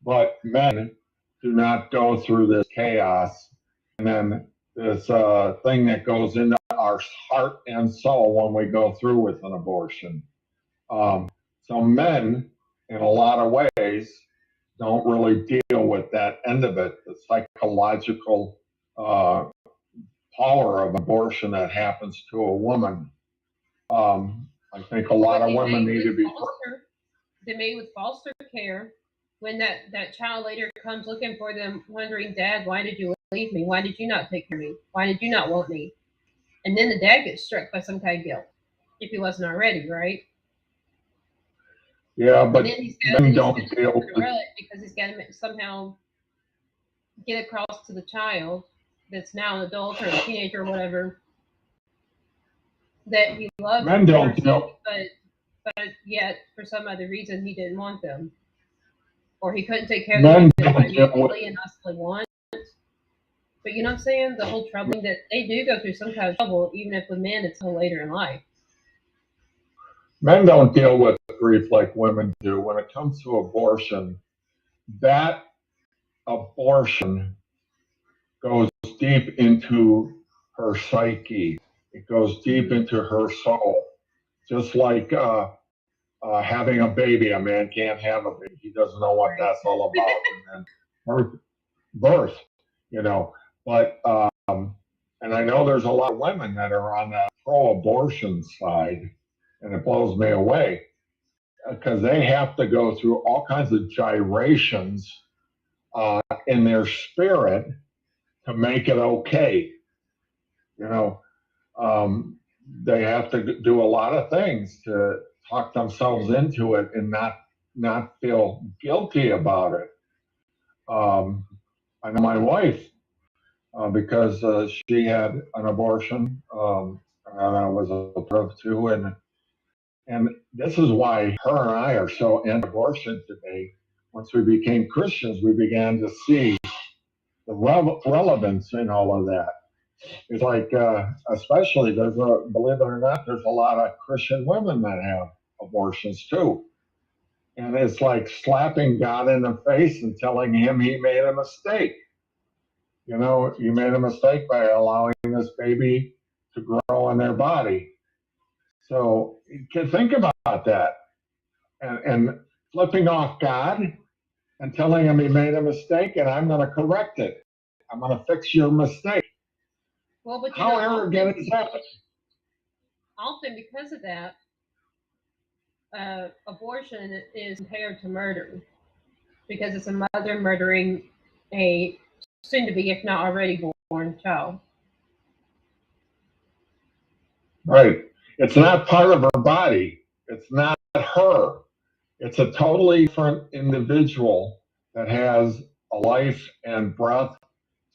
But men do not go through this chaos and then this thing that goes into our heart and soul when we go through with an abortion. So men, in a lot of ways, don't really deal with that end of it, the psychological power of abortion that happens to a woman. I think a lot of women need to be. They made with foster care. When that child later comes looking for them, wondering, Dad, why did you leave me? Why did you not take care of me? Why did you not want me? And then the dad gets struck by some kind of guilt, if he wasn't already, right? Yeah, but men don't deal with it because he's got to somehow get across to the child that's now an adult or a teenager or whatever that he loves. Men don't deal. But yet for some other reason he didn't want them, or he couldn't take care of Men them don't deal with. and honestly want. But you know what I'm saying? The whole troubling that they do go through some kind of trouble, even if with men it's so later in life. Men don't deal with grief like women do. When it comes to abortion, that abortion goes deep into her psyche. It goes deep into her soul. Just like having a baby, a man can't have a baby. He doesn't know what that's all about. And then birth, you know. But and I know there's a lot of women that are on the pro-abortion side, and it blows me away because they have to go through all kinds of gyrations in their spirit to make it okay. You know, they have to do a lot of things to talk themselves into it and not feel guilty about it. I know my wife because she had an abortion, and I was approved too, and this is why her and I are so anti-abortion today. Once we became Christians, we began to see the relevance in all of that. It's like, especially believe it or not, there's a lot of Christian women that have abortions too. And it's like slapping God in the face and telling him he made a mistake. You know, you made a mistake by allowing this baby to grow in their body. So you can think about that and flipping off God and telling him he made a mistake and I'm going to correct it. I'm going to fix your mistake. Well, but how arrogant is that? Often because of that, abortion is compared to murder because it's a mother murdering a soon-to-be, if not already born child. Right. It's not part of her body. It's not her. It's a totally different individual that has a life and breath.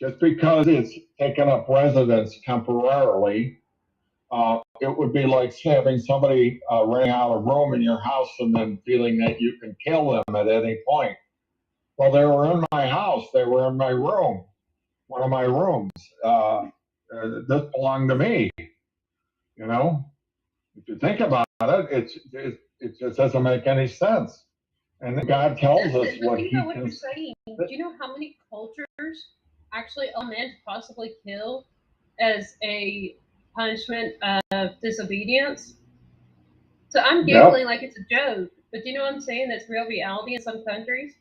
Just because it's taken up residence temporarily, it would be like having somebody rent out a room in your house and then feeling that you can kill them at any point. Well, they were in my house. They were in my room, one of my rooms. This belonged to me. You know, if you think about it, it just doesn't make any sense. And God tells us what He know what can. You're saying. Do you know how many cultures actually allow men to possibly kill as a punishment of disobedience? So I'm giggling like it's a joke, but do you know what I'm saying? That's real reality in some countries.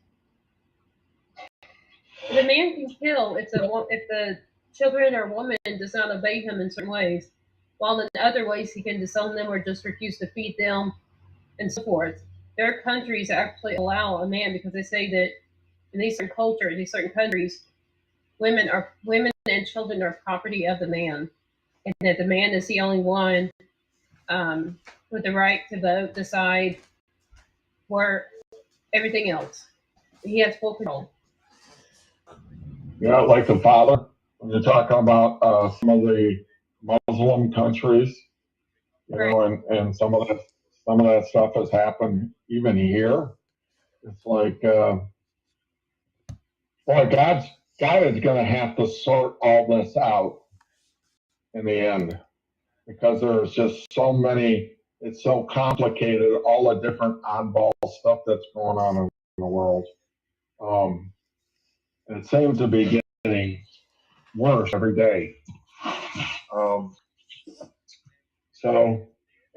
If a man can kill if the children or woman does not obey him in certain ways, while in other ways he can disown them or just refuse to feed them and so forth. There are countries that actually allow a man because they say that in these certain cultures, these certain countries, women and children are property of the man, and that the man is the only one with the right to vote, decide, where everything else. He has full control. Yeah, like the father, when you're talking about some of the Muslim countries, you know, and some of that stuff has happened even here. It's like, boy, God is going to have to sort all this out in the end because there's just so many. It's so complicated. All the different oddball stuff that's going on in the world, and it seems to be getting worse every day. So,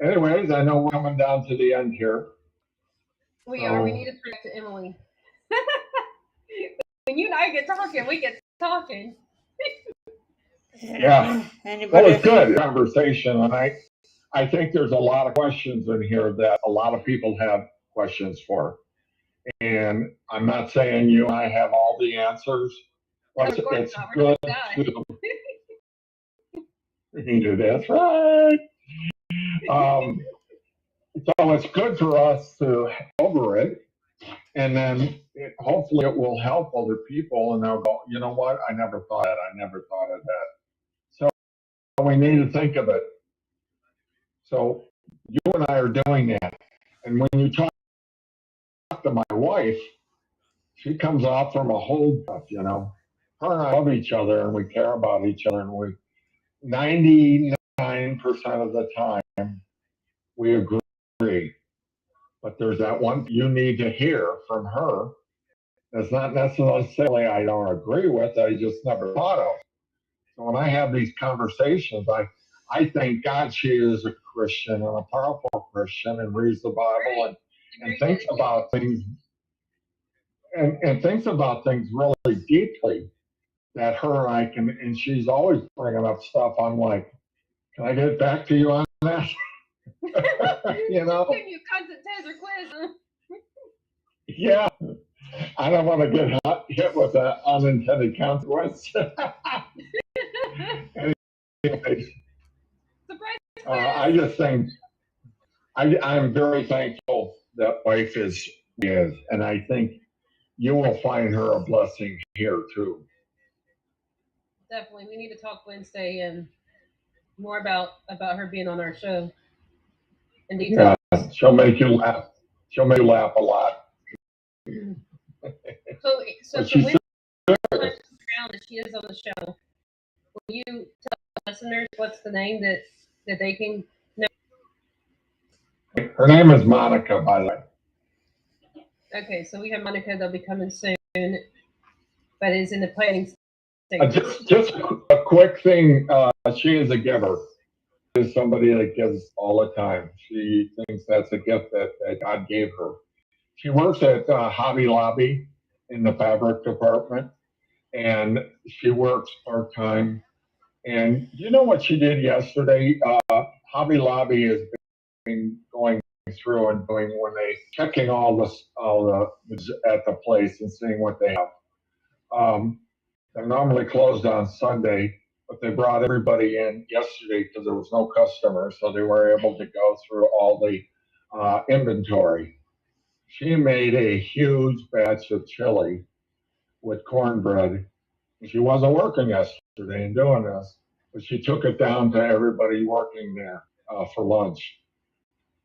anyways, I know we're coming down to the end here. We are. We need to turn back to Emily. When you and I get talking, we get talking. Yeah. Well, it's good conversation, and I think there's a lot of questions in here that a lot of people have questions for. And I'm not saying you and I have all the answers, but it's good to. That's right. So it's good for us to over it, and then hopefully it will help other people, and they'll go, you know what? I never thought of that. So we need to think of it. So you and I are doing that, and when you talk to my wife, she comes off from a whole stuff, you know. Her and I love each other, and we care about each other, and we 99% of the time we agree. But there's that one you need to hear from her. That's not necessarily I don't agree with. I just never thought of. So when I have these conversations, I thank God she is a Christian and a powerful Christian and reads the Bible and thinks about things and thinks about things really deeply that her and I can. And she's always bringing up stuff. I'm like, can I get back to you on that? You know? Give you content test or quiz. Yeah. I don't want to get hit with an unintended consequence. Anyways, I just think I'm very thankful that wife is, and I think you will find her a blessing here too. Definitely, we need to talk Wednesday and more about her being on our show. In detail. Yeah, she'll make you laugh. She'll make you laugh a lot. So for Wednesday, around that she is on the show, will you tell listeners what's the name that they can know? Her name is Monica, by the way. Okay, so we have Monica that'll be coming soon, but is in the planning stage. Just a quick thing. She is a giver. She is somebody that gives all the time. She thinks that's a gift that God gave her. She works at Hobby Lobby in the fabric department, and she works part time. And you know what she did yesterday? Hobby Lobby has been going through and doing when they checking all the at the place and seeing what they have. They're normally closed on Sunday, but they brought everybody in yesterday because there was no customers, so they were able to go through all the inventory. She made a huge batch of chili with cornbread. She wasn't working yesterday and doing this, but she took it down to everybody working there for lunch.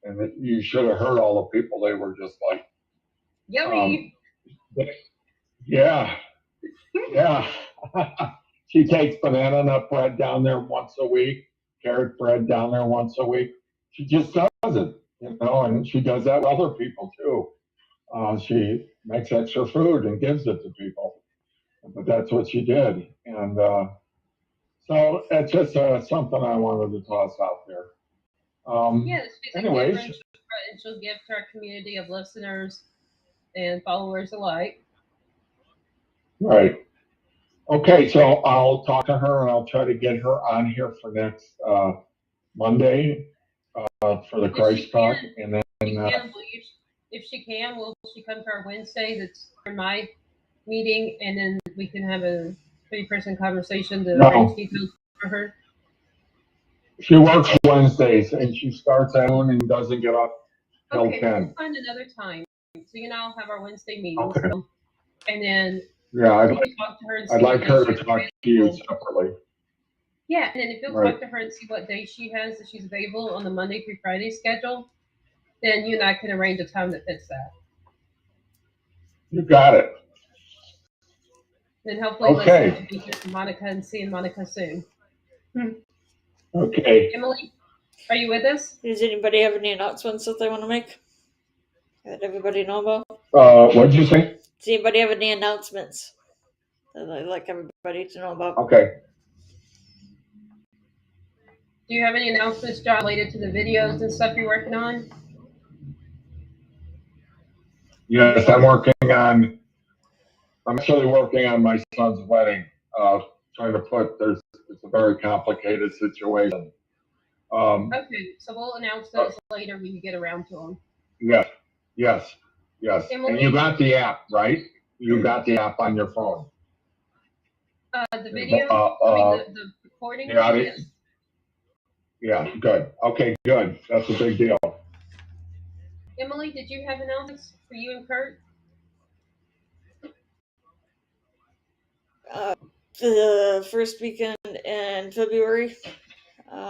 And you should have heard all the people. They were just like, yummy. Yeah. She takes banana nut bread down there once a week, carrot bread down there once a week. She just does it, you know, and she does that with other people too. She makes extra food and gives it to people. But that's what she did. And so it's just something I wanted to toss out there. Anyways. And she'll give to our community of listeners and followers alike. Right. Okay, so I'll talk to her and I'll try to get her on here for next Monday for the If she Christ talk, can, and then if she can, will she come to our Wednesday? That's for my meeting, and then we can have a 3-person conversation to arrange no, details for her. she works Wednesdays and she starts at noon and doesn't get up till Okay, 10. we'll find another time. So you and I'll have our Wednesday meetings, Okay. and then Yeah, you can talk to her and see I'd what like day her to she's talk to you available. separately. Yeah, and then if you'll Right. talk to her and see what day she has that she's available on the Monday through Friday schedule, then you and I can arrange a time that fits that. You got it. Then hopefully Okay. listen to be here from Monica and seeing Monica soon. Okay. Emily, are you with us? Does anybody have any announcements that they want to make that everybody know about? What'd you say? Does anybody have any announcements that I'd like everybody to know about? Okay. Do you have any announcements, John, related to the videos and stuff you're working on? Yes, I'm actually working on my son's wedding. Trying to it's a very complicated situation. Okay, so we'll announce those later when you get around to them. Yes, yes, yes. Emily? And you got the app, right? You got the app on your phone. The video, the recording. Yeah, Yes. yeah, good. Okay, good. That's a big deal. Emily, did you have announcements for you and Kurt? The first weekend in February,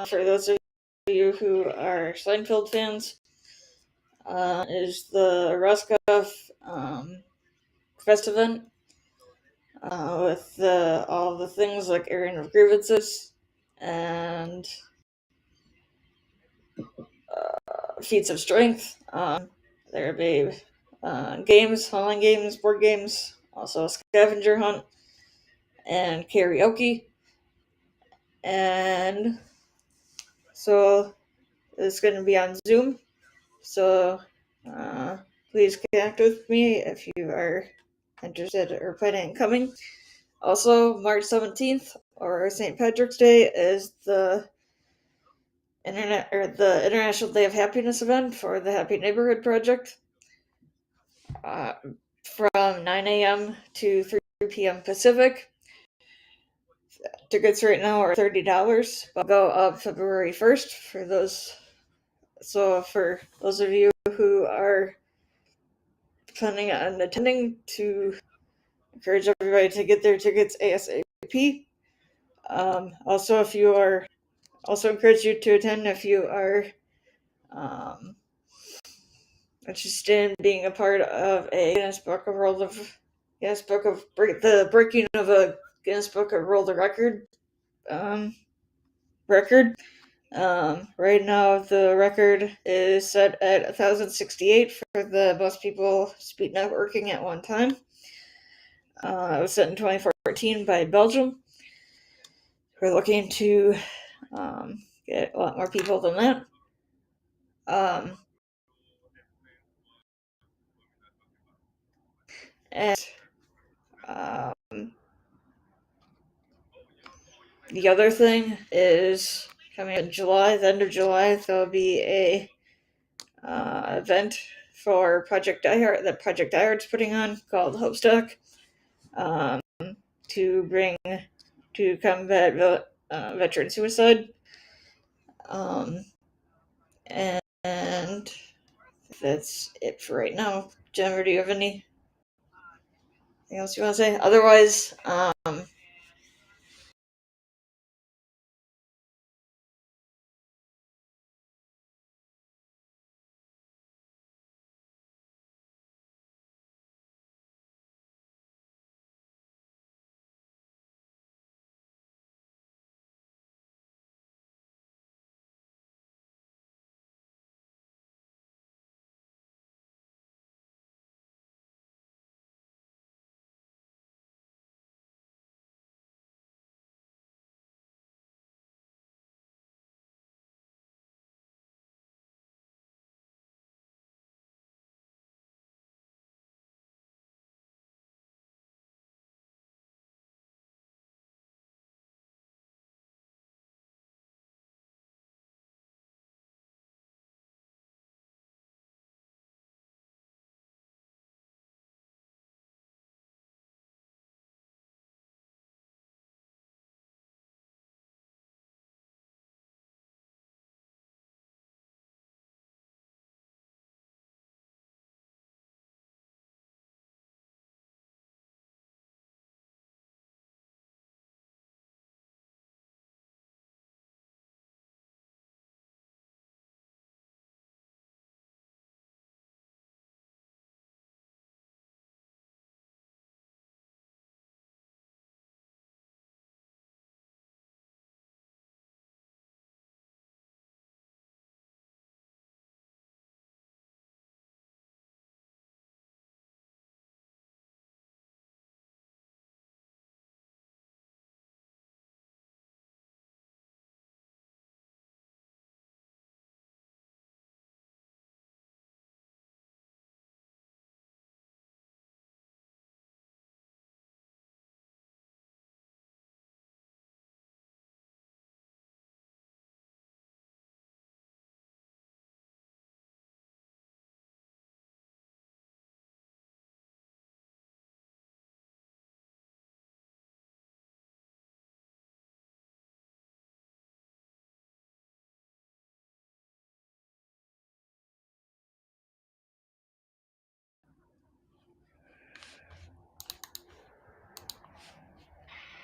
for those of you who are Seinfeld fans, is the Roscoff Fest event with all the things like airing of grievances and feats of strength. There'll be games, online games, board games, also a scavenger hunt, and karaoke. And so it's going to be on Zoom. So please connect with me if you are interested or planning on coming. Also, March 17th, or St. Patrick's Day, is the International Day of Happiness event for the Happy Neighborhood Project. From 9 a.m. to 3 p.m. Pacific. Tickets right now are $30, but go up February 1st for those. So for those of you who are planning on attending, to encourage everybody to get their tickets ASAP. Also, if you are, also encourage you to attend if you are interested in being a part of a Guinness Book of the breaking of a Guinness Book of World Record. Right now the record is set at 1,068 for the most people speed networking at one time. It was set in 2014 by Belgium. We're looking to get a lot more people than that. And the other thing is coming in July, the end of July, there'll be a event for Project Diehard that Project Diehard's putting on called Hopestock to combat veteran suicide. And that's it for right now. Jennifer, do you have anything else you want to say? Otherwise,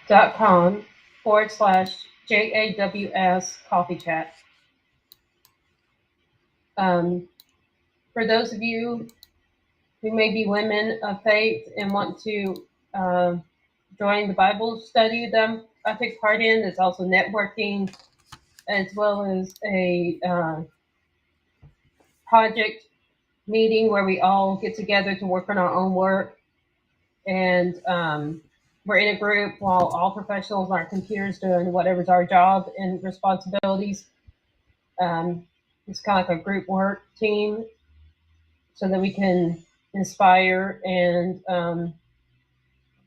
facebook.com/JAWS coffee chat. For those of you who may be women of faith and want to join the Bible study that I take part in, there's also networking as well as a project meeting where we all get together to work on our own work. And we're in a group while all professionals on our computers doing whatever's our job and responsibilities. It's kind of like a group work team so that we can inspire and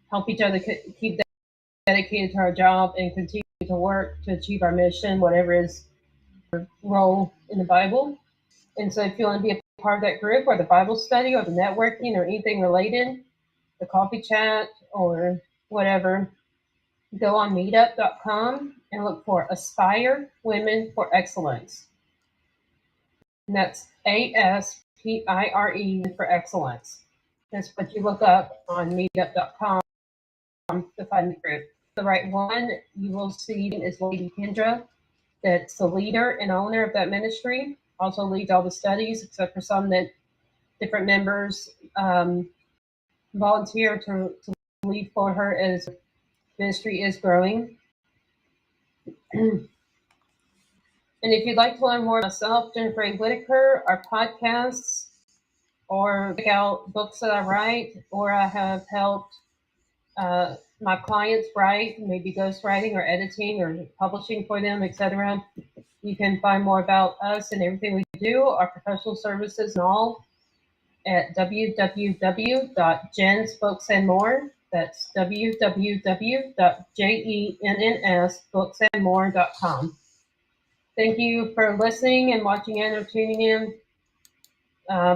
help each other keep dedicated to our job and continue to work to achieve our mission, whatever is our role in the Bible. And so if you want to be a part of that group or the Bible study or the networking or anything related, the coffee chat or whatever, go on meetup.com and look for Aspire Women for Excellence. And that's ASPIRE for Excellence. That's what you look up on meetup.com to find the group. The right one you will see is Lady Kendra, that's the leader and owner of that ministry, also leads all the studies, except for some that different members volunteer to lead for her as ministry is growing. And if you'd like to learn more about myself, Jennifer A. Whitaker, our podcasts, or check out books that I write, or I have helped my clients write, maybe ghostwriting or editing or publishing for them, etc. You can find more about us and everything we do, our professional services and all, at www.jensbooksandmore. That's www.jensbooksandmore.com. Thank you for listening and watching in or tuning in.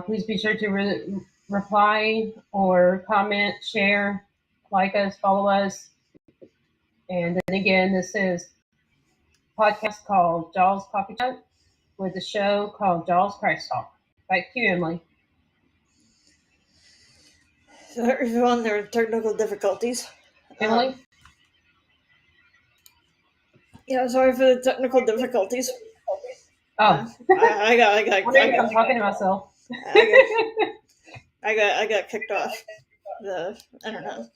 Please be sure to reply or comment, share, like us, follow us. And then again, this is a podcast called Jaws Coffee Chat with a show called Jaws Christ Talk. Back to you, Emily. So everyone, there are technical difficulties. Emily? Yeah, sorry for the technical difficulties. Oh, I got I'm talking to myself. I got kicked off the internet.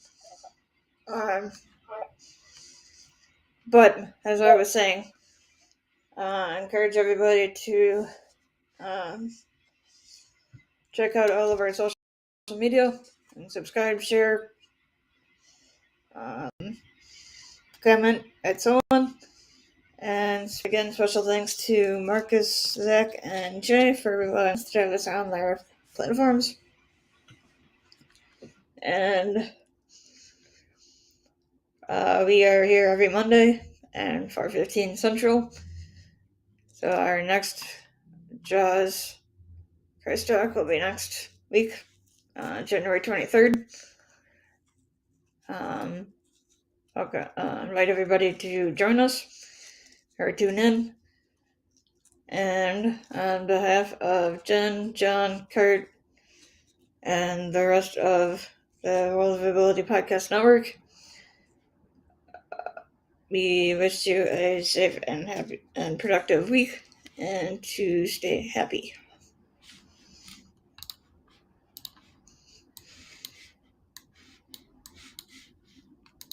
But as I was saying, I encourage everybody to check out all of our social media and subscribe, share, comment, and so on. And again, special thanks to Marcus, Zach, and Jay for allowing us to have this on their platforms. And we are here every Monday and 4:15 Central. So our next Jaws Christ Talk will be next week, January 23rd. Okay, invite everybody to join us or tune in. And on behalf of Jen, John, Kurt, and the rest of the World of Ability Podcast Network, we wish you a safe and happy and productive week, and to stay happy.